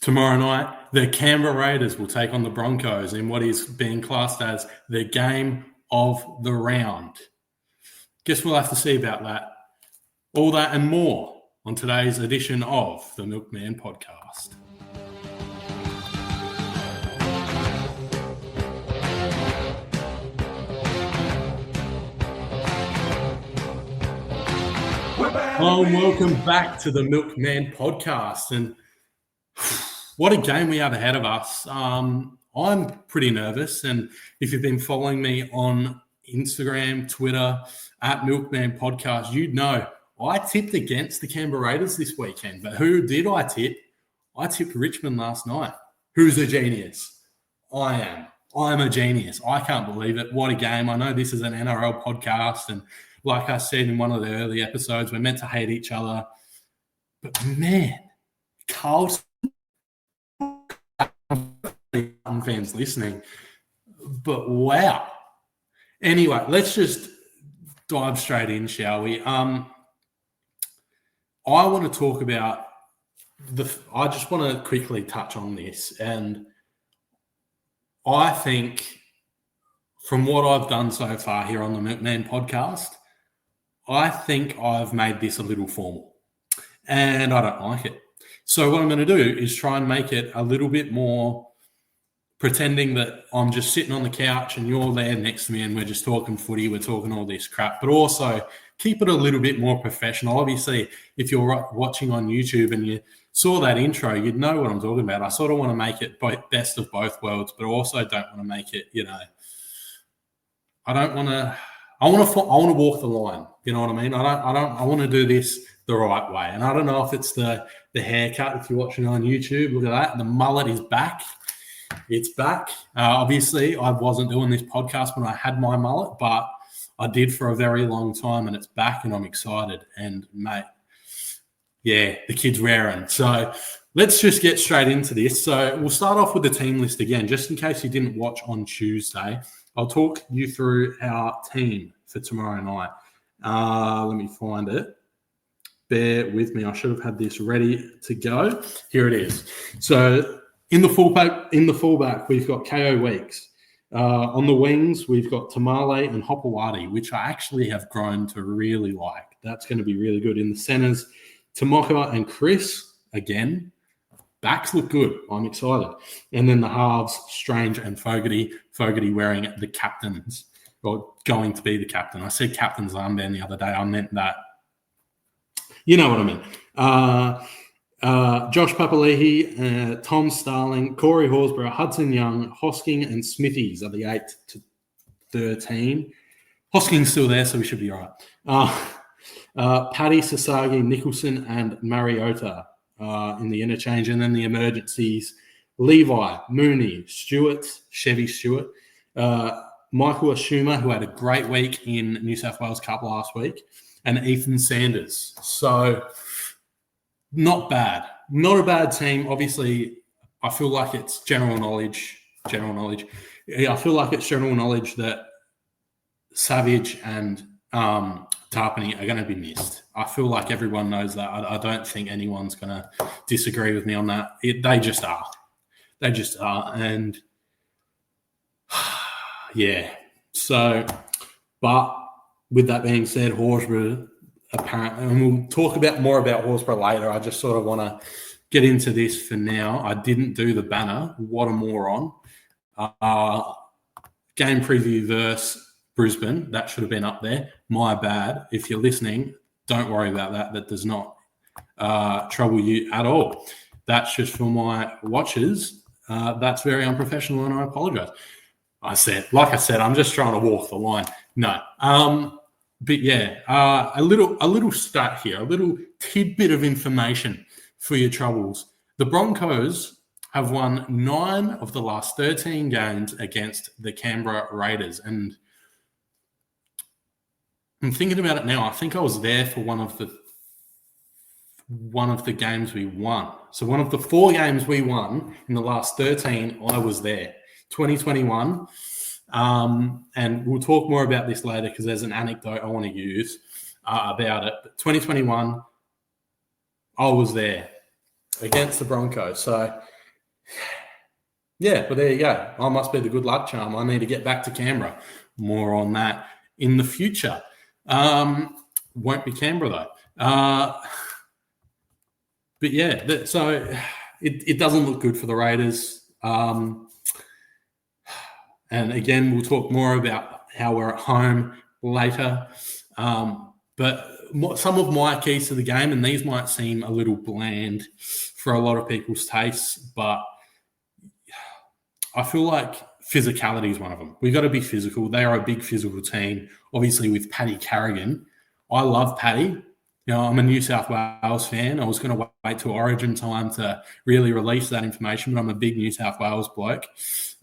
Tomorrow night, the Canberra Raiders will take on the Broncos in what is being classed as the game of the round. Guess we'll have to see about that. All that and more on today's edition of the Milkman Podcast. Hello and welcome back to the Milkman Podcast. And what a game we have ahead of us. I'm pretty nervous. And if you've been following me on Instagram, Twitter, at Milkman Podcast, you'd know I tipped against the Canberra Raiders this weekend. But who did I tip? I tipped Richmond last night. Who's a genius? I am. I'm a genius. I can't believe it. What a game. I know this is an NRL podcast, and like I said in one of the early episodes, we're meant to hate each other. But man, Carlton fans listening, but wow. Anyway, let's just dive straight in, shall we? I want to talk about I just want to quickly touch on this. And I think from what I've done so far here on the Milkman Podcast, I think I've made this a little formal, and I don't like it. So what I'm going to do is try and make it a little bit more pretending that I'm just sitting on the couch and you're there next to me and we're just talking footy, we're talking all this crap, but also keep it a little bit more professional. Obviously, if you're watching on YouTube and you saw that intro, you'd know what I'm talking about. I sort of want to make it best of both worlds, but also don't want to make it, I want to walk the line. You know what I mean? I want to do this the right way. And I don't know if it's the haircut. If you're watching on YouTube, look at that. The mullet is back. It's back. Obviously, I wasn't doing this podcast when I had my mullet, but I did for a very long time, and it's back, and I'm excited. And mate, yeah, the kid's raring. So let's just get straight into this. So we'll start off with the team list again, just in case you didn't watch on Tuesday. I'll talk you through our team for tomorrow night. Let me find it. Bear with me. I should have had this ready to go. Here it is. So in the fullback, we've got KO Weeks. On the wings, we've got Tamale and Hopewadi, which I actually have grown to really like. That's going to be really good. In the centers, Tamoka and Chris, again. Backs look good. I'm excited. And then the halves, Strange and Fogarty. Fogarty wearing the captains, or going to be the captain. I said captain's armband the other day. I meant that. You know what I mean. Josh Papali'i, Tom Starling, Corey Horsburgh, Hudson Young, Hosking and Smithies are the 8 to 13. Hosking's still there, so we should be all right. Paddy, Sasagi, Nicholson and Mariota in the interchange. And then the emergencies, Levi, Mooney, Chevy Stewart, Michael Ashuma, who had a great week in New South Wales Cup last week, and Ethan Sanders. So not bad. Not a bad team. Obviously, I feel like it's general knowledge. I feel like it's general knowledge that Savage and Tarpany are going to be missed. I feel like everyone knows that. I don't think anyone's going to disagree with me on that. They just are. And yeah. So, but with that being said, Horsburgh apparently, and we'll talk more about Horsburgh later. I just sort of want to get into this for now. I didn't do the banner. What a moron. Game preview versus Brisbane. That should have been up there. My bad. If you're listening, don't worry about that. That does not trouble you at all. That's just for my watchers. That's very unprofessional, and I apologize. Like I said, I'm just trying to walk the line. No. But yeah, a little stat here, a little tidbit of information for your troubles. The Broncos have won 9 of the last 13 games against the Canberra Raiders. And I'm thinking about it now. I think I was there for one of the games we won. So one of the 4 games we won in the last 13, I was there. 2021. And we'll talk more about this later because there's an anecdote I want to use about it. But 2021, I was there against the Broncos. So Yeah, well, there you go. I must be the good luck charm. I need to get back to Canberra. More on that in the future. Won't be Canberra, though. But yeah, so it doesn't look good for the Raiders. And again, we'll talk more about how we're at home later. But some of my keys to the game, and these might seem a little bland for a lot of people's tastes, but I feel like physicality is one of them. We've got to be physical. They are a big physical team, obviously with Paddy Carrigan. I love Paddy. You know, I'm a New South Wales fan. I was going to wait till Origin time to really release that information, but I'm a big New South Wales bloke.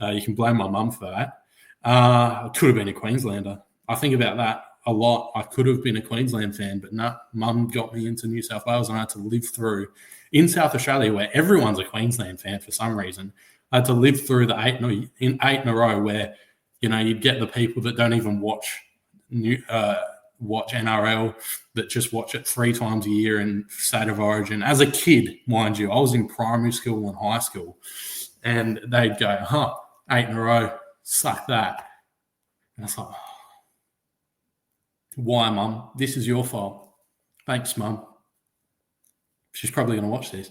You can blame my mum for that. I could have been a Queenslander. I think about that a lot. I could have been a Queensland fan, but no, mum got me into New South Wales, and I had to live through in South Australia, where everyone's a Queensland fan for some reason. I had to live through the eight in a row where, you know, you'd get the people that don't even watch NRL, that just watch it 3 times a year in State of Origin. As a kid, mind you, I was in primary school and high school, and they'd go, 8 in a row, suck that. And I was like, why, Mum? This is your fault. Thanks, Mum. She's probably going to watch this.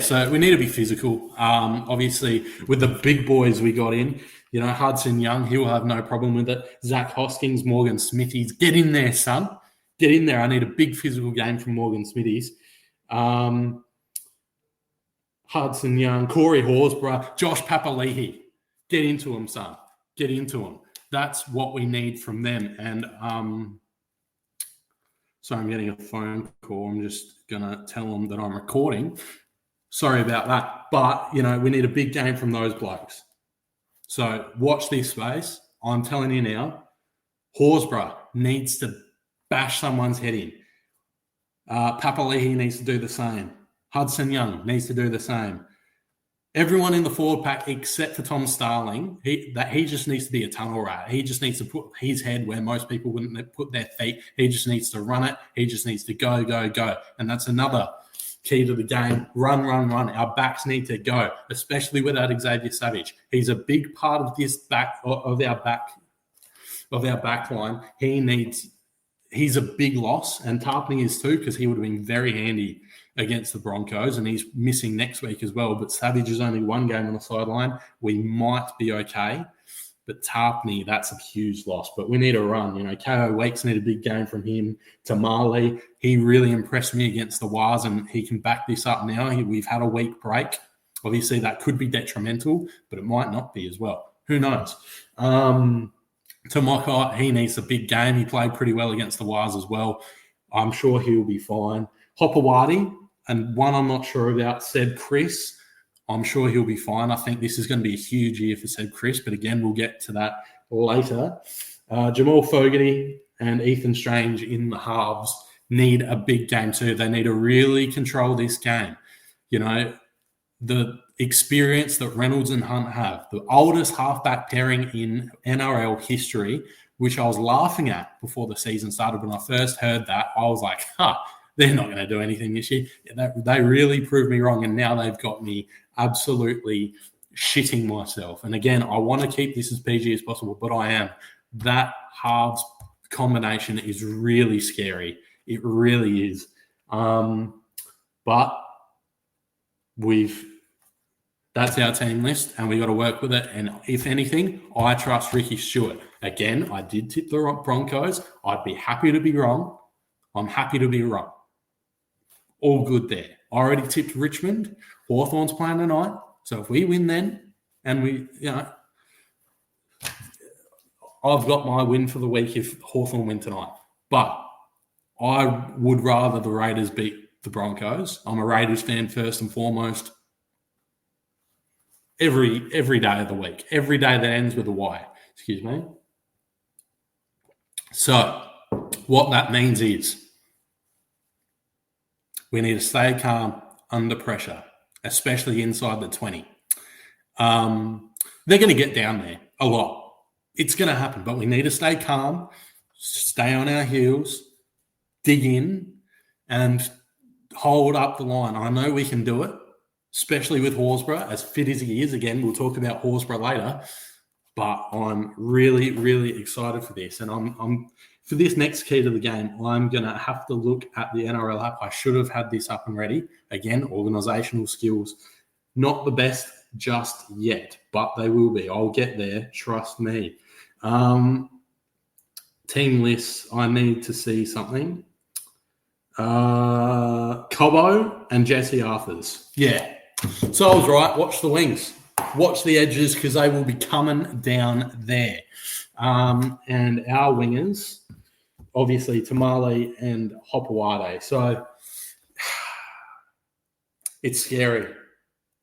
So we need to be physical. Obviously, with the big boys we got in, you know, Hudson Young, he will have no problem with it. Zach Hoskins, Morgan Smithies, get in there, son. Get in there. I need a big physical game from Morgan Smithies. Hudson Young, Corey Horsburgh, Josh Papali'i. Get into him, son. Get into him. That's what we need from them. And so I'm getting a phone call. I'm just going to tell them that I'm recording. Sorry about that. But, you know, we need a big game from those blokes. So watch this space. I'm telling you now, Horsburgh needs to bash someone's head in. Papali'i needs to do the same. Hudson Young needs to do the same. Everyone in the forward pack except for Tom Starling, he just needs to be a tunnel rat. He just needs to put his head where most people wouldn't put their feet. He just needs to run it. He just needs to go, go, go. And that's another key to the game. Run, run, run. Our backs need to go, especially without Xavier Savage. He's a big part of this back line. He's a big loss, and Tarpany is too, because he would have been very handy against the Broncos, and he's missing next week as well. But Savage is only 1 game on the sideline. We might be okay. But Tarpany, that's a huge loss. But we need a run. You know, KO Weeks need a big game from him. Tamale, he really impressed me against the Wars, and he can back this up now. We've had a week break. Obviously, that could be detrimental, but it might not be as well. Who knows? Tomoko, he needs a big game. He played pretty well against the Wars as well. I'm sure he'll be fine. Hopewadi, and one I'm not sure about, Seb Chris. I'm sure he'll be fine. I think this is going to be a huge year for Seb Chris, but again, we'll get to that later. Jamal Fogarty and Ethan Strange in the halves need a big game too. They need to really control this game. You know, the experience that Reynolds and Hunt have, the oldest halfback pairing in NRL history, which I was laughing at before the season started. When I first heard that, I was like, they're not going to do anything this year. They really proved me wrong, and now they've got me absolutely shitting myself. And again, I want to keep this as PG as possible, but I am. That halves combination is really scary. It really is. But that's our team list, and we got to work with it. And if anything, I trust Ricky Stewart. Again, I did tip the Broncos. I'd be happy to be wrong. I'm happy to be wrong. All good there. I already tipped Richmond. Hawthorn's playing tonight. So if we win then, and I've got my win for the week if Hawthorn win tonight. But I would rather the Raiders beat the Broncos. I'm a Raiders fan first and foremost. Every day of the week. Every day that ends with a Y. Excuse me. So what that means is we need to stay calm under pressure, especially inside the 20. They're going to get down there a lot. It's going to happen, but we need to stay calm, stay on our heels, dig in, and hold up the line. I know we can do it. especially with Horsburgh, as fit as he is. Again, we'll talk about Horsburgh later. But I'm really, really excited for this. And I'm for this next key to the game, I'm going to have to look at the NRL app. I should have had this up and ready. Again, organisational skills, not the best just yet, but they will be. I'll get there, trust me. Team lists, I need to see something. Cobbo and Jesse Arthurs. Yeah. So I was right. Watch the wings. Watch the edges because they will be coming down there. And our wingers, obviously, Tamale and Hopawade. So it's scary.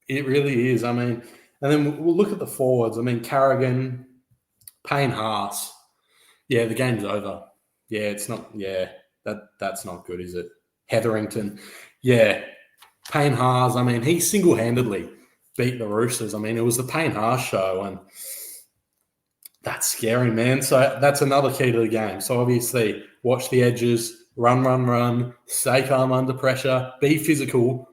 It really is. I mean, and then we'll look at the forwards. I mean, Carrigan, Payne Haas. Yeah, the game's over. Yeah, it's not. Yeah, that's not good, is it? Hetherington. Yeah, Payne Haas. I mean, he single-handedly beat the Roosters. I mean, it was the Payne Haas show, and that's scary, man. So that's another key to the game. So obviously, watch the edges, run, stay calm under pressure, be physical,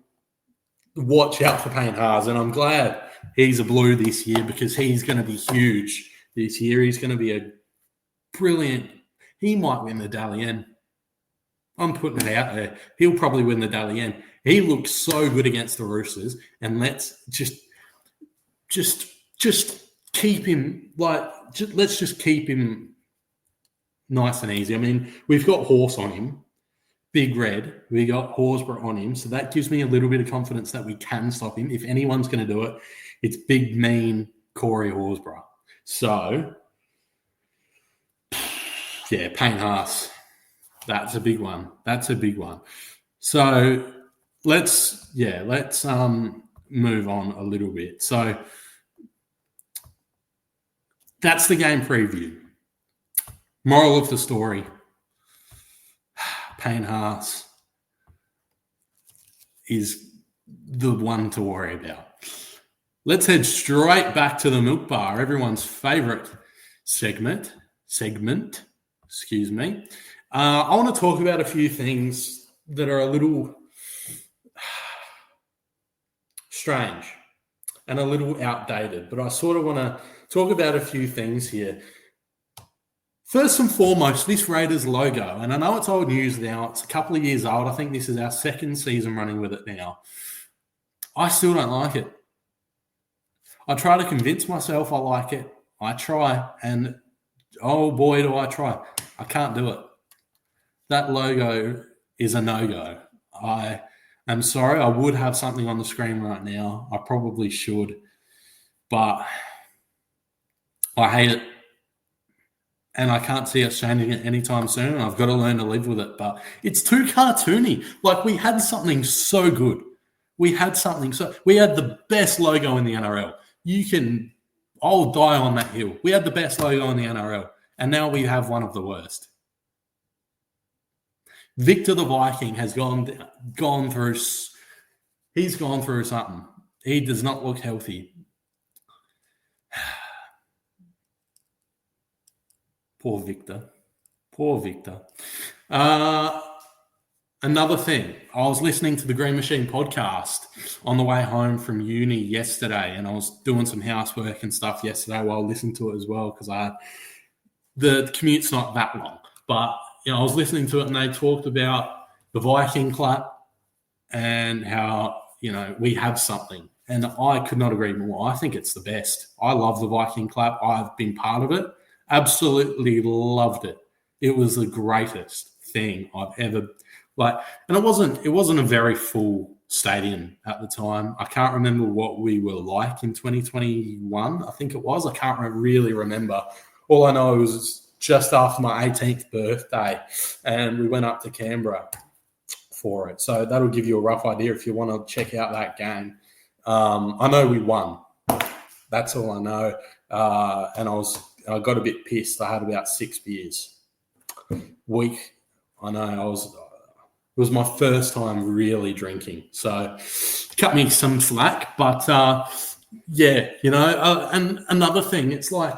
watch out for Payne Haas. And I'm glad he's a Blue this year because he's going to be huge this year. He's going to be a brilliant – he might win the Dally M. I'm putting it out there. He'll probably win the Dally M. He looks so good against the Roosters, and let's just keep him let's just keep him nice and easy. I mean, we've got Horse on him, Big Red. We got Horsburgh on him, so that gives me a little bit of confidence that we can stop him. If anyone's going to do it, it's big, mean Corey Horsburgh. So, yeah, Payne Haas. That's a big one. So let's move on a little bit. So that's the game preview. Moral of the story: Payne Haas is the one to worry about. Let's head straight back to the Milk Bar, everyone's favourite segment. Excuse me. I want to talk about a few things that are a little strange and a little outdated, but I sort of want to talk about a few things here. First and foremost, this Raiders logo, and I know it's old news now. It's a couple of years old. I think this is our second season running with it now. I still don't like it. I try to convince myself I like it. I try, and oh boy, do I try. I can't do it. That logo is a no-go. I am sorry. I would have something on the screen right now. I probably should, but I hate it. And I can't see us changing it anytime soon. I've got to learn to live with it. But it's too cartoony. Like, we had something so good. We had the best logo in the NRL. I'll die on that hill. We had the best logo in the NRL. And now we have one of the worst. Victor the Viking has gone through. He's gone through something. He does not look healthy. Poor Victor. Another thing, I was listening to the Green Machine podcast on the way home from uni yesterday, and I was doing some housework and stuff yesterday while listening to it as well because the commute's not that long, but I was listening to it and they talked about the Viking clap and how, we have something. And I could not agree more. I think it's the best. I love the Viking clap. I've been part of it. Absolutely loved it. It was the greatest thing I've ever and it wasn't a very full stadium at the time. I can't remember what we were like in 2021. I think it was. I can't really remember. All I know is just after my 18th birthday, and we went up to Canberra for it. So that'll give you a rough idea if you want to check out that game. I know we won. That's all I know. And I got a bit pissed. I had about 6 beers. Week. I know. It was my first time really drinking. So cut me some slack. But, and another thing, it's like,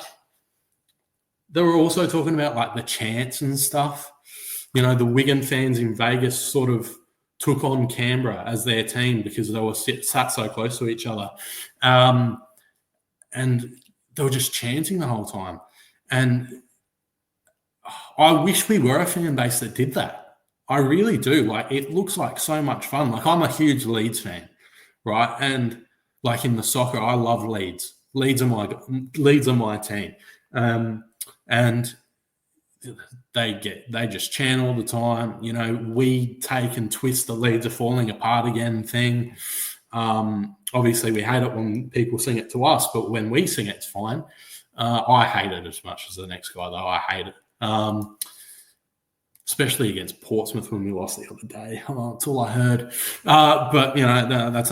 they were also talking about the chants and stuff. The Wigan fans in Vegas sort of took on Canberra as their team because they were sat so close to each other. And they were just chanting the whole time. And I wish we were a fan base that did that. I really do. Like, it looks like so much fun. Like, I'm a huge Leeds fan, right? And like in the soccer, I love Leeds. Leeds are my team. And they just chant all the time. You know, we take and twist the Leeds are falling apart again thing. Obviously, we hate it when people sing it to us, but when we sing it, it's fine. I hate it as much as the next guy, though. I hate it. Especially against Portsmouth when we lost the other day. Oh, that's all I heard. But, you know, that's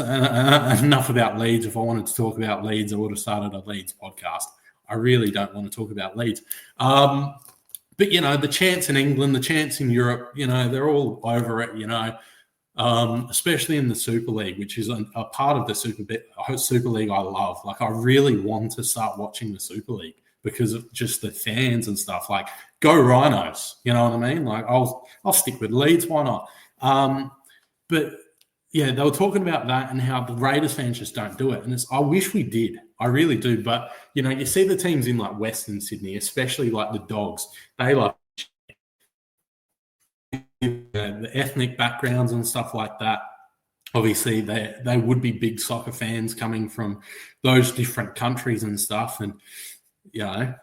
enough about Leeds. If I wanted to talk about Leeds, I would have started a Leeds podcast. I really don't want to talk about Leeds. But, you know, the chants in England, the chants in Europe, you know, they're all over it, you know, especially in the Super League, which is a part of the Super League I love. Like, I really want to start watching the Super League because of just the fans and stuff. Like, go Rhinos, you know what I mean? Like, I'll stick with Leeds, why not? But, yeah, they were talking about that and how the Raiders fans just don't do it. And I wish we did. I really do. But, you know, you see the teams in, like, Western Sydney, especially, like, the Dogs. They love the ethnic backgrounds and stuff like that. Obviously, they would be big soccer fans coming from those different countries and stuff. And, you know,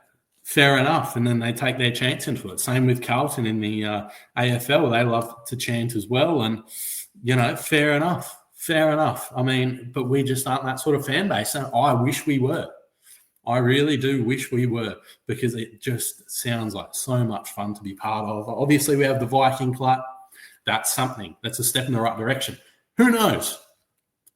fair enough. And then they take their chants into it. Same with Carlton in the AFL. They love to chant as well. And, you know, fair enough. Fair enough. I mean, but we just aren't that sort of fan base. And I wish we were. I really do wish we were, because it just sounds like so much fun to be part of. Obviously, we have the Viking clap. That's something. That's a step in the right direction. Who knows?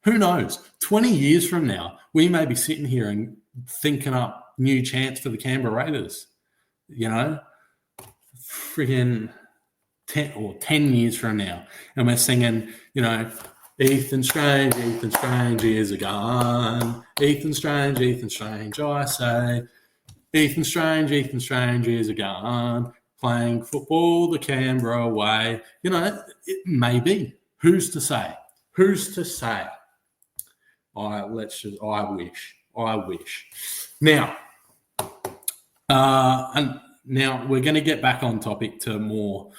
Who knows? 20 years from now, we may be sitting here and thinking up new chants for the Canberra Raiders. You know, friggin' 10 years from now. And we're singing, you know, Ethan Strange years are gone. Ethan Strange, I say. Ethan Strange years are gone. Playing football the Canberra way. You know, it may be. Who's to say? Who's to say? I wish. Now, and now we're going to get back on topic to more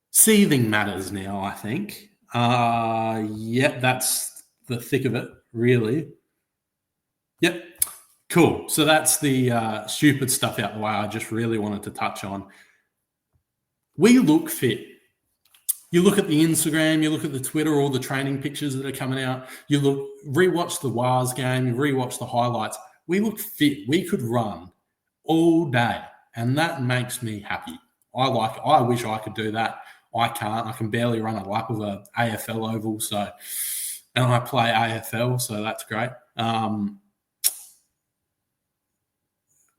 seething matters now, I think. Yep, that's the thick of it, really. Yep, cool. So that's the stupid stuff out the way I just really wanted to touch on. We look fit. You look at the Instagram, you look at the Twitter, all the training pictures that are coming out. You rewatch the Wars game, you rewatch the highlights. We look fit. We could run all day, and that makes me happy. I like it. I wish I could do that. I can't. I can barely run a lap of a AFL oval. So, and I play AFL, so that's great.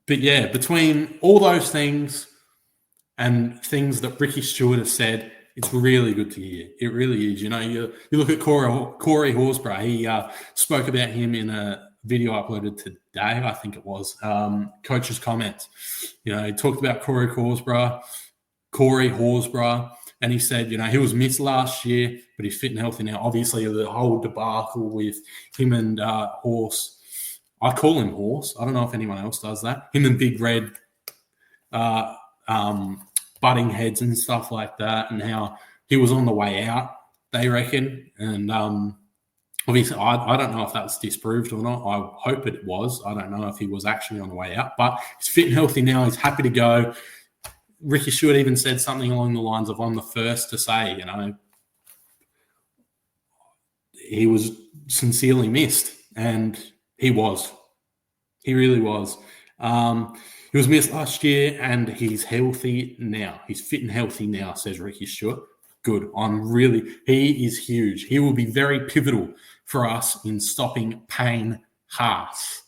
But yeah, between all those things and things that Ricky Stewart has said, it's really good to hear. It really is. You know, you look at Corey Horsburgh. He spoke about him in a video uploaded today, I think it was, coach's comments. You know, he talked about Corey Horsburgh, and he said, you know, he was missed last year, but he's fit and healthy now. Obviously, the whole debacle with him and Horse. I call him Horse. I don't know if anyone else does that. Him and Big Red butting heads and stuff like that, and how he was on the way out, they reckon. And obviously, I don't know if that's disproved or not. I hope it was. I don't know if he was actually on the way out, but he's fit and healthy now. He's happy to go. Ricky Stewart even said something along the lines of, I'm the first to say, you know, he was sincerely missed, and he was. He really was. He was missed last year, and he's healthy now. He's fit and healthy now, says Ricky Stewart. Good. He is huge. He will be very pivotal for us in stopping Payne Haas.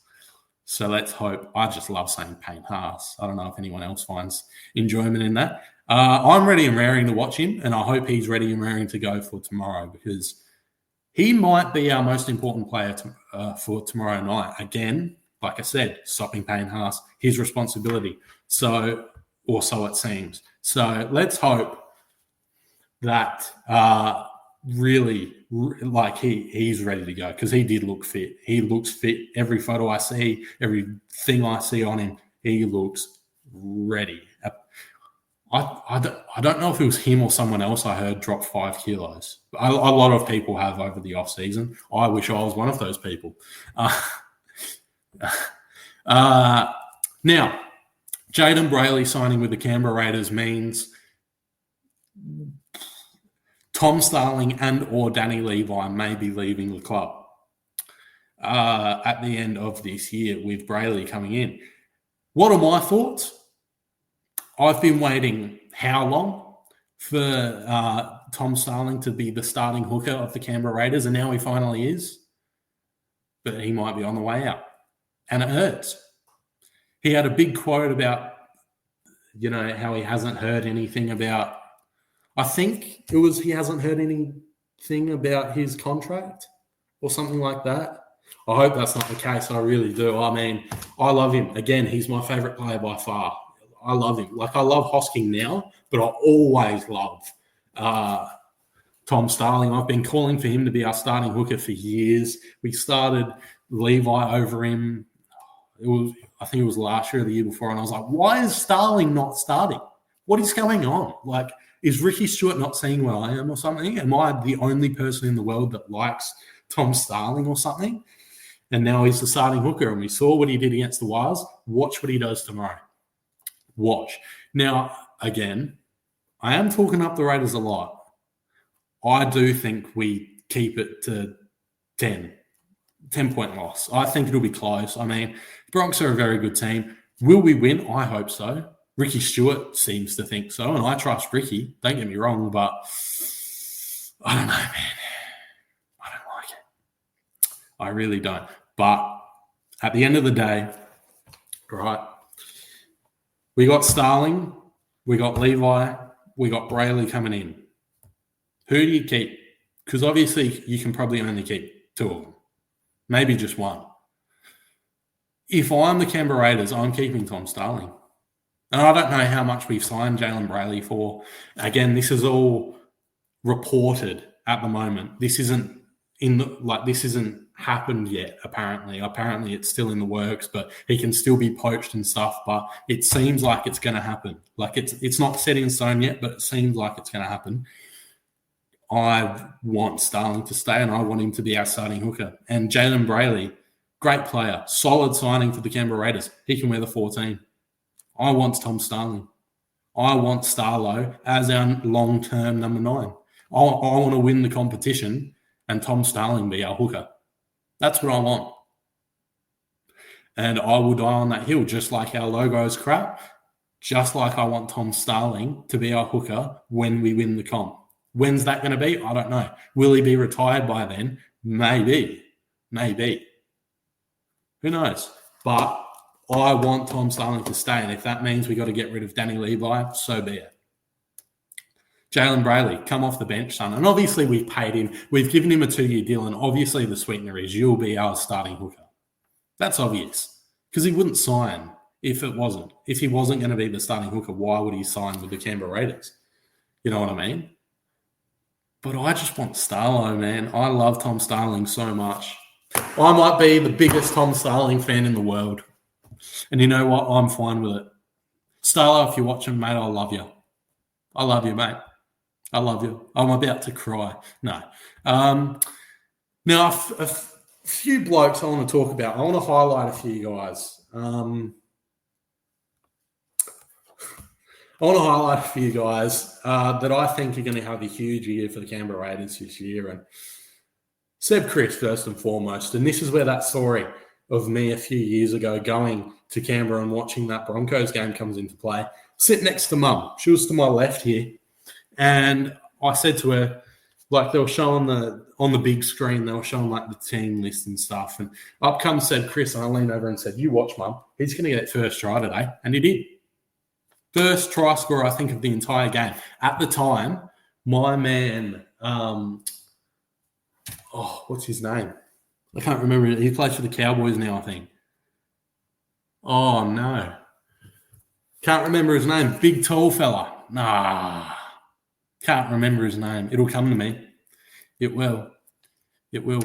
So let's hope. I just love saying Payne Haas. I don't know if anyone else finds enjoyment in that. I'm ready and raring to watch him, and I hope he's ready and raring to go for tomorrow, because he might be our most important player for tomorrow night. Again, like I said, stopping Payne Haas, his responsibility. Or so it seems. So let's hope that really, like he's ready to go because he did look fit. He looks fit. Every photo I see, everything I see on him, he looks ready. I don't know if it was him or someone else I heard dropped 5 kilos. A lot of people have over the off season. I wish I was one of those people. Now, Jayden Brailey signing with the Canberra Raiders means Tom Starling and or Danny Levi may be leaving the club at the end of this year with Brailey coming in. What are my thoughts? I've been waiting how long for Tom Starling to be the starting hooker of the Canberra Raiders, and now he finally is. But he might be on the way out. And it hurts. He had a big quote about, how he hasn't heard anything about, I think it was he hasn't heard anything about his contract or something like that. I hope that's not the case. I really do. I mean, I love him. Again, he's my favourite player by far. I love him. Like, I love Hosking now, but I always love Tom Starling. I've been calling for him to be our starting hooker for years. We started Levi over him. I think it was last year or the year before, and I was like, why is Starling not starting? What is going on? Like, is Ricky Stewart not seeing where I am or something? Am I the only person in the world that likes Tom Starling or something? And now he's the starting hooker, and we saw what he did against the Wires. Watch what he does tomorrow. Watch. Now, again, I am talking up the Raiders a lot. I do think we keep it to 10-point loss. I think it'll be close. I mean, the Broncos are a very good team. Will we win? I hope so. Ricky Stewart seems to think so, and I trust Ricky. Don't get me wrong, but I don't know, man. I don't like it. I really don't. But at the end of the day, right, we got Starling, we got Levi, we got Brailey coming in. Who do you keep? Because obviously you can probably only keep 2 of them. Maybe just 1. If I'm the Canberra Raiders, I'm keeping Tom Starling. And I don't know how much we've signed Jayden Brailey for. Again, this is all reported at the moment. This isn't this isn't happened yet, apparently. Apparently it's still in the works, but he can still be poached and stuff. But it seems like it's going to happen. Like, it's not set in stone yet, but it seems like it's going to happen. I want Starling to stay, and I want him to be our starting hooker. And Jayden Brailey, great player, solid signing for the Canberra Raiders. He can wear the 14. I want Tom Starling. I want Starlo as our long-term number 9. I want to win the competition and Tom Starling be our hooker. That's what I want. And I will die on that hill, just like our logo is crap, just like I want Tom Starling to be our hooker when we win the comp. When's that going to be? I don't know. Will he be retired by then? Maybe. Who knows? But I want Tom Starling to stay, and if that means we got to get rid of Danny Levi, so be it. Jayden Brailey, come off the bench, son. And obviously we've paid him. We've given him a 2-year deal, and obviously the sweetener is you'll be our starting hooker. That's obvious, because he wouldn't sign if it wasn't. If he wasn't going to be the starting hooker, why would he sign with the Canberra Raiders? You know what I mean? But I just want Starlo, man. I love Tom Starling so much. I might be the biggest Tom Starling fan in the world. And you know what? I'm fine with it. Starlo, if you're watching, mate, I love you. I love you, mate. I love you. I'm about to cry. No. Now, a few blokes I want to talk about. I want to highlight a few guys. I want to highlight a few guys that I think are going to have a huge year for the Canberra Raiders this year. And Seb Chris, first and foremost. And this is where that story of me a few years ago going to Canberra and watching that Broncos game comes into play. Sit next to Mum. She was to my left here. And I said to her, like, they were showing on the big screen, they were showing like the team list and stuff. And up comes Seb Chris, and I leaned over and said, "You watch, Mum. He's going to get first try today." And he did. First try scorer, I think, of the entire game. At the time, my man, what's his name? I can't remember. He plays for the Cowboys now, I think. Oh, no. Can't remember his name. Big, tall fella. Nah. Can't remember his name. It'll come to me. It will. It will.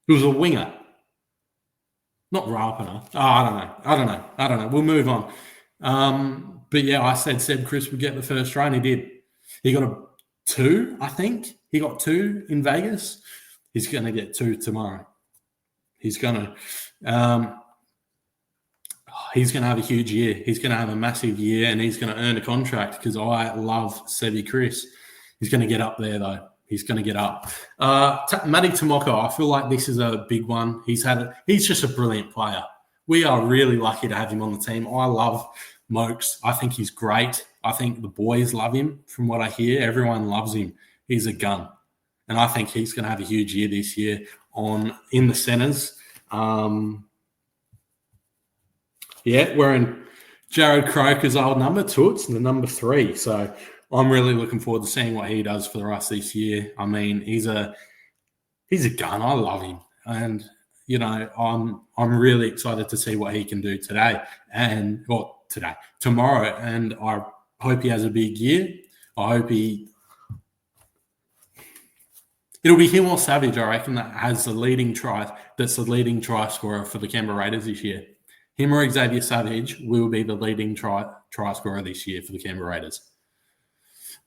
It was a winger. Not Rapiner. Oh, I don't know. We'll move on. But yeah, I said Seb Chris would get the first try, and he did. He got a 2, I think. He got 2 in Vegas. He's going to get 2 tomorrow. He's going to have a huge year. He's going to have a massive year, and he's going to earn a contract because I love Sebi Chris. He's going to get up there, though. He's going to get up. Matty Tomoko, I feel like this is a big one. He's just a brilliant player. We are really lucky to have him on the team. I love Mokes. I think he's great. I think the boys love him. From what I hear, everyone loves him. He's a gun. And I think he's going to have a huge year this year in the centres. Wearing Jared Croker's old number, Toots, the number 3. So I'm really looking forward to seeing what he does for the rest of this year. I mean, he's a gun. I love him. And, I'm really excited to see what he can do tomorrow. And I hope he has a big year. I hope it'll be him or Savage, I reckon, that's the leading try scorer for the Canberra Raiders this year. Him or Xavier Savage will be the leading try scorer this year for the Canberra Raiders.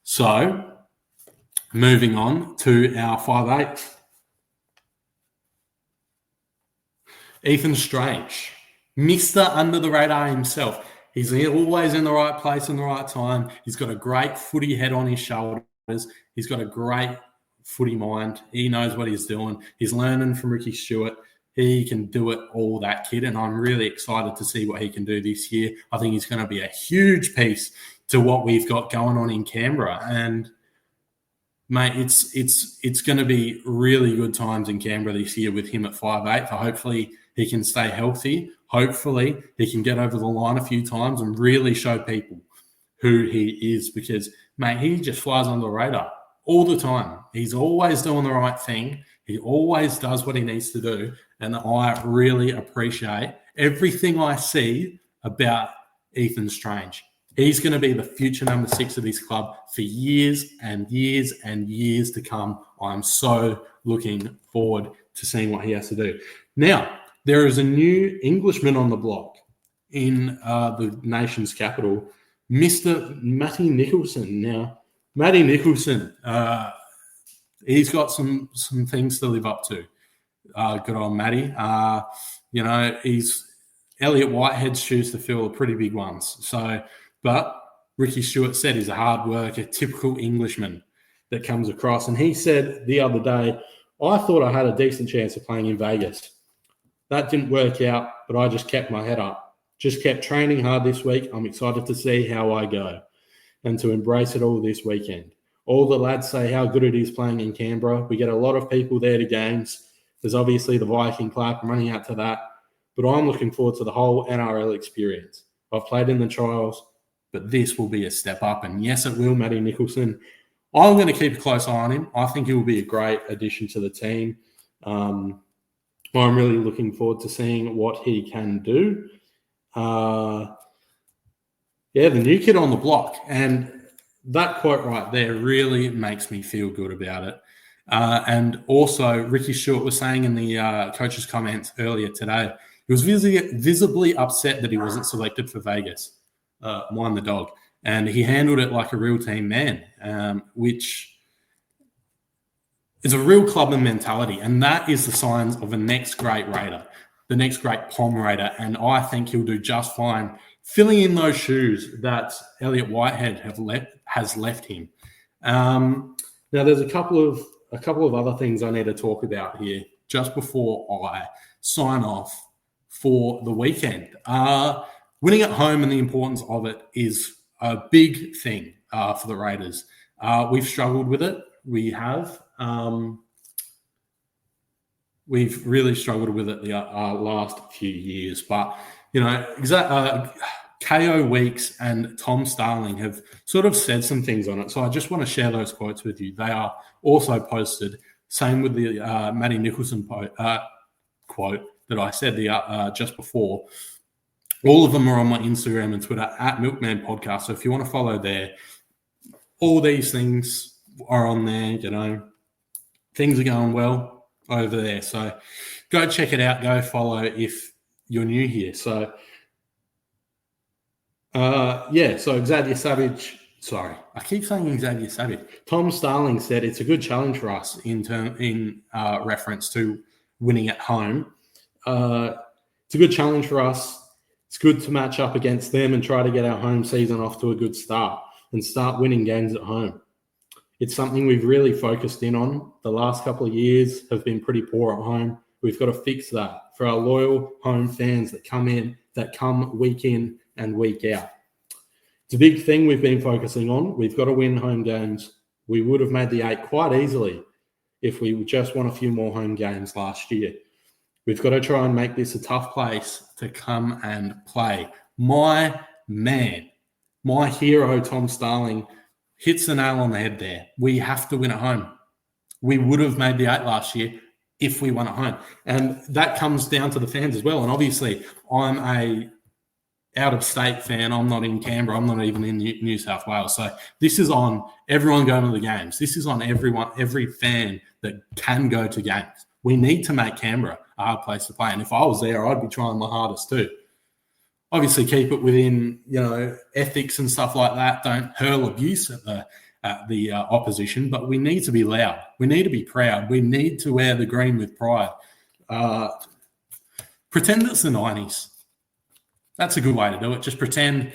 So, moving on to our 5'8". Ethan Strange, Mr. Under the Radar himself. He's always in the right place in the right time. He's got a great footy head on his shoulders. He's got a great footy mind. He knows what he's doing. He's learning from Ricky Stewart. He can do it all, that kid, and I'm really excited to see what he can do this year. I think he's going to be a huge piece to what we've got going on in Canberra. And, mate, it's going to be really good times in Canberra this year with him at 5'8". Hopefully he can stay healthy. Hopefully he can get over the line a few times and really show people who he is because, mate, he just flies under the radar all the time. He's always doing the right thing. He always does what he needs to do. And I really appreciate everything I see about Ethan Strange. He's going to be the future number 6 of this club for years and years and years to come. I'm so looking forward to seeing what he has to do. Now, there is a new Englishman on the block in the nation's capital, Mr. Matty Nicholson. Now, Matty Nicholson, he's got some things to live up to. Good on Matty. He's Elliot Whitehead's shoes to fill are pretty big ones. But Ricky Stewart said he's a hard worker, typical Englishman that comes across. And he said the other day, I thought I had a decent chance of playing in Vegas. That didn't work out, but I just kept my head up. Just kept training hard this week. I'm excited to see how I go and to embrace it all this weekend. All the lads say how good it is playing in Canberra. We get a lot of people there to games. There's obviously the Viking Club. I'm running out to that. But I'm looking forward to the whole NRL experience. I've played in the trials, but this will be a step up. And yes, it will, Matty Nicholson. I'm going to keep a close eye on him. I think he will be a great addition to the team. I'm really looking forward to seeing what he can do. The new kid on the block. And that quote right there really makes me feel good about it. And also, Ricky Stewart was saying in the coach's comments earlier today, he was visibly upset that he wasn't selected for Vegas. Mind the dog. And he handled it like a real team man, which is a real clubman mentality. And that is the signs of the next great Raider, the next great POM Raider. And I think he'll do just fine filling in those shoes that Elliot Whitehead has left him. Now, there's a couple of other things I need to talk about here just before I sign off for the weekend. Winning at home and the importance of it is a big thing for the Raiders. We've struggled with it. We have. We've really struggled with it the last few years. But, KO Weeks and Tom Starling have sort of said some things on it. So I just want to share those quotes with you. They are also posted. Same with the Matty Nicholson quote that I said just before. All of them are on my Instagram and Twitter at Milkman Podcast. So if you want to follow there, all these things are on there. Things are going well over there. So go check it out. Go follow if you're new here. So, so Xavier Savage. Sorry, I keep saying Xavier Savage. Tom Starling said it's a good challenge for us in reference to winning at home. It's a good challenge for us. It's good to match up against them and try to get our home season off to a good start and start winning games at home. It's something we've really focused in on. The last couple of years have been pretty poor at home. We've got to fix that for our loyal home fans that come week in and week out. It's a big thing we've been focusing on. We've got to win home games. We would have made the 8 quite easily if we just won a few more home games last year. We've got to try and make this a tough place to come and play. My man, my hero, Tom Starling, hits the nail on the head there. We have to win at home. We would have made the 8 last year if we won at home. And that comes down to the fans as well. And obviously, I'm a out-of-state fan. I'm not in Canberra. I'm not even in New South Wales. So this is on everyone going to the games. This is on every fan that can go to games. We need to make Canberra a hard place to play. And if I was there, I'd be trying my hardest too. Obviously, keep it within, ethics and stuff like that. Don't hurl abuse at the opposition, but we need to be loud. We need to be proud. We need to wear the green with pride. Pretend it's the 90s. That's a good way to do it. Just pretend,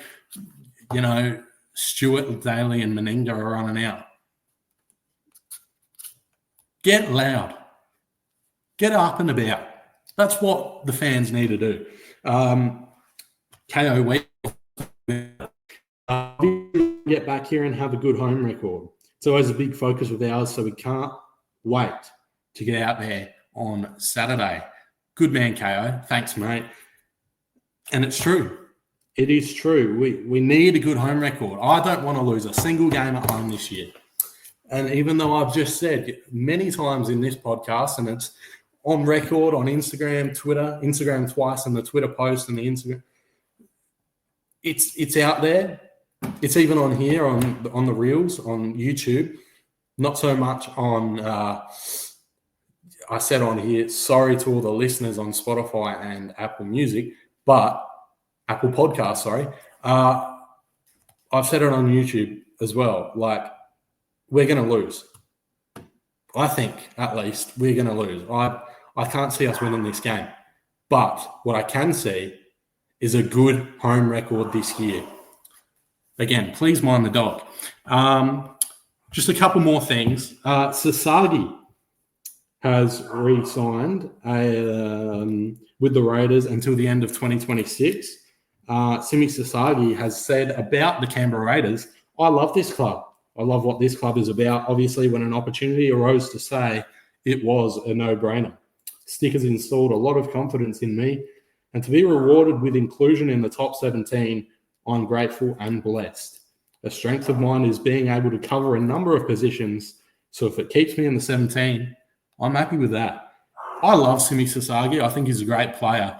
Stewart, Daly and Meninga are running out. Get loud. Get up and about. That's what the fans need to do. KO Week, get back here and have a good home record. It's always a big focus of ours, so we can't wait to get out there on Saturday. Good man, KO. Thanks, mate. And it's true. It is true. We need a good home record. I don't want to lose a single game at home this year. And even though I've just said many times in this podcast, and it's on record on Instagram, Twitter, Instagram twice, and the Twitter post and the Instagram, it's out there. It's even on here on the reels on YouTube. Not so much on. I said on here. Sorry to all the listeners on Spotify and Apple Music, but Apple Podcasts. Sorry, I've said it on YouTube as well. Like, we're going to lose. I think at least we're going to lose. I can't see us winning this game, but what I can see is a good home record this year. Again, please mind the dog. Just a couple more things. Sasagi has re-signed with the Raiders until the end of 2026. Simi Sasagi has said about the Canberra Raiders, I love this club. I love what this club is about. Obviously, when an opportunity arose to say, it was a no-brainer. Stick has installed a lot of confidence in me, and to be rewarded with inclusion in the top 17, I'm grateful and blessed. A strength of mine is being able to cover a number of positions, so if it keeps me in the 17, I'm happy with that. I love Simi Sasagi. I think he's a great player.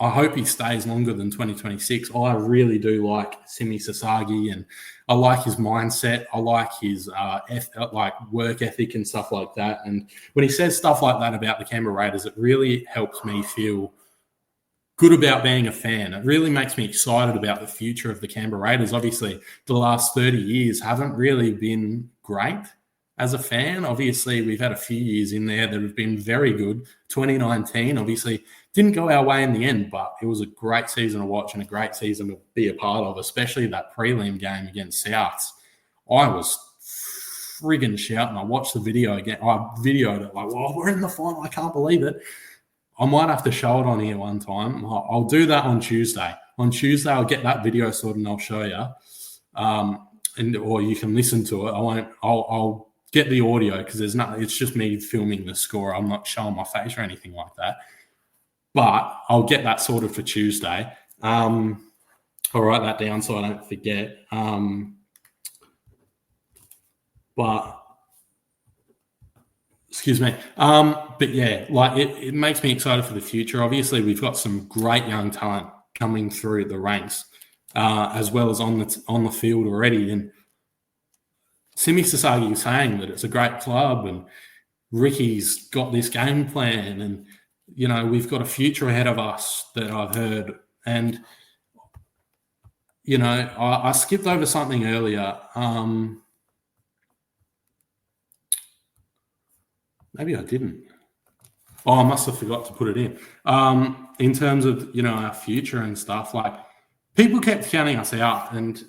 I hope he stays longer than 2026. I really do like Simi Sasagi, and I like his mindset. I like his work ethic and stuff like that. And when he says stuff like that about the Canberra Raiders, it really helps me feel good about being a fan. It really makes me excited about the future of the Canberra Raiders. Obviously, the last 30 years haven't really been great as a fan. Obviously, we've had a few years in there that have been very good. 2019, obviously, didn't go our way in the end, but it was a great season to watch and a great season to be a part of, especially that prelim game against Souths. I was friggin' shouting. I watched the video again. I videoed it like, well, we're in the final. I can't believe it. I might have to show it on here one time. I'll do that on Tuesday. On Tuesday, I'll get that video sorted and I'll show you. Or you can listen to it. I'll get the audio because there's nothing. It's just me filming the score. I'm not showing my face or anything like that. But I'll get that sorted for Tuesday. I'll write that down so I don't forget. Excuse me. But yeah, like it makes me excited for the future. Obviously, we've got some great young talent coming through the ranks, as well as on the field already. And Simi Sasagi was saying that it's a great club and Ricky's got this game plan and, we've got a future ahead of us that I've heard. And, I skipped over something earlier. Maybe I didn't. Oh, I must have forgot to put it in terms of, our future and stuff. Like, people kept counting us out and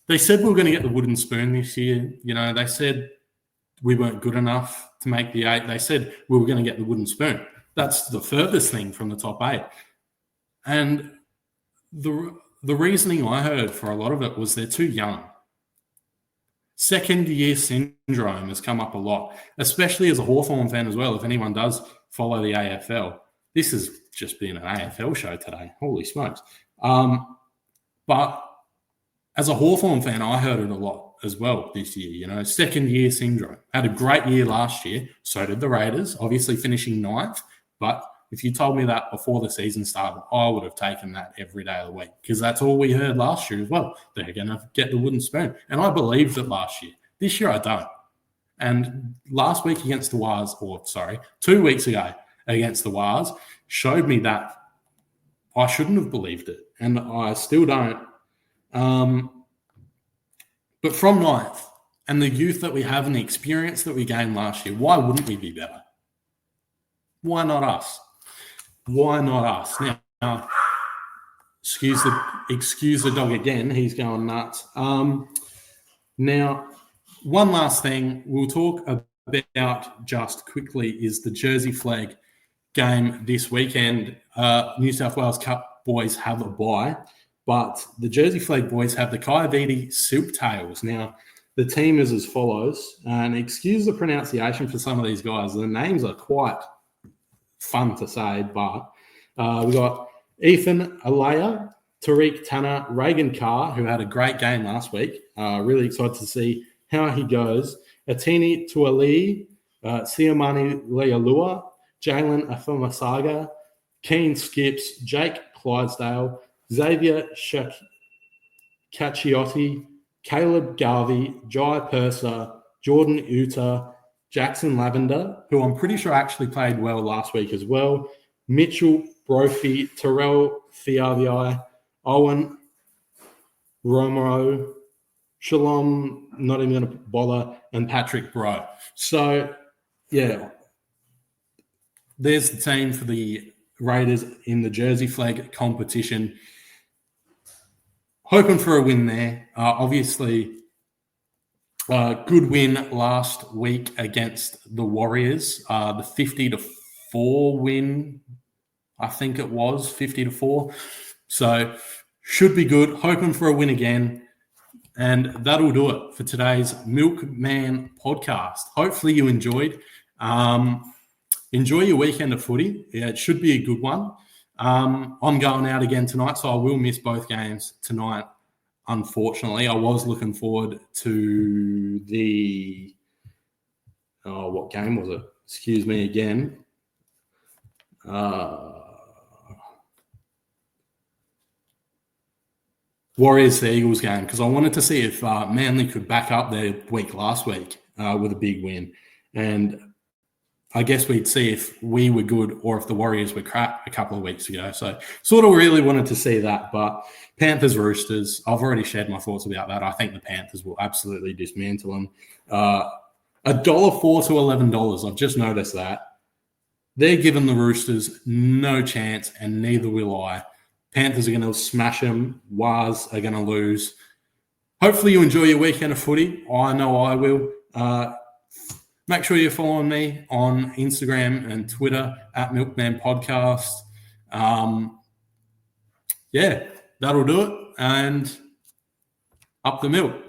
they said we were going to get the wooden spoon this year. They said we weren't good enough to make the 8. They said we were going to get the wooden spoon. That's the furthest thing from the top 8. And the reasoning I heard for a lot of it was they're too young. Second-year syndrome has come up a lot, especially as a Hawthorn fan as well, if anyone does follow the AFL. This has just been an AFL show today. Holy smokes. But as a Hawthorn fan, I heard it a lot as well this year. Second-year syndrome. Had a great year last year. So did the Raiders, obviously finishing 9th. But if you told me that before the season started, I would have taken that every day of the week because that's all we heard last year as well. They're going to get the wooden spoon. And I believed it last year. This year I don't. And last week against the Wars, 2 weeks ago against the Wars, showed me that I shouldn't have believed it. And I still don't. But from 9th and the youth that we have and the experience that we gained last year, why wouldn't we be better? Why not us? Why not us? Now, excuse the dog again. He's going nuts. Now, one last thing we'll talk about just quickly is the Jersey Flag game this weekend. New South Wales Cup boys have a bye, but the Jersey Flag boys have the Coyote Silktails. Now, the team is as follows, and excuse the pronunciation for some of these guys. The names are quite fun to say, but we got Ethan Alea, Tariq Tanner, Reagan Carr, who had a great game last week. Really excited to see how he goes. Atini Tuali, Siamani Lealua, Jalen Afamasaga, Keen Skips, Jake Clydesdale, Xavier Cacchiotti, Caleb Garvey, Jai Purser, Jordan Uta, Jackson Lavender, who I'm pretty sure actually played well last week as well, Mitchell Brophy, Terrell Fiavi, Owen Romero, Shalom, not even going to bother, and Patrick Bro. So, yeah, there's the team for the Raiders in the Jersey Flag competition. Hoping for a win there. Obviously, good win last week against the Warriors. The 50-4 win, I think it was, 50-4. So, should be good. Hoping for a win again. And that'll do it for today's Milkman podcast. Hopefully you enjoyed. Enjoy your weekend of footy. Yeah, it should be a good one. I'm going out again tonight, so I will miss both games tonight, unfortunately. I was looking forward to the... Oh, what game was it? Excuse me again. Warriors the Eagles game, because I wanted to see if Manly could back up their week last week with a big win. And I guess we'd see if we were good or if the Warriors were crap a couple of weeks ago. So sort of really wanted to see that. But Panthers, Roosters, I've already shared my thoughts about that. I think the Panthers will absolutely dismantle them. $1.04 to $11. I've just noticed that. They're giving the Roosters no chance, and neither will I. Panthers are going to smash them. Wars are going to lose. Hopefully you enjoy your weekend of footy. I know I will. Make sure you're following me on Instagram and Twitter at Milkman Podcast. Yeah, that'll do it. And up the milk.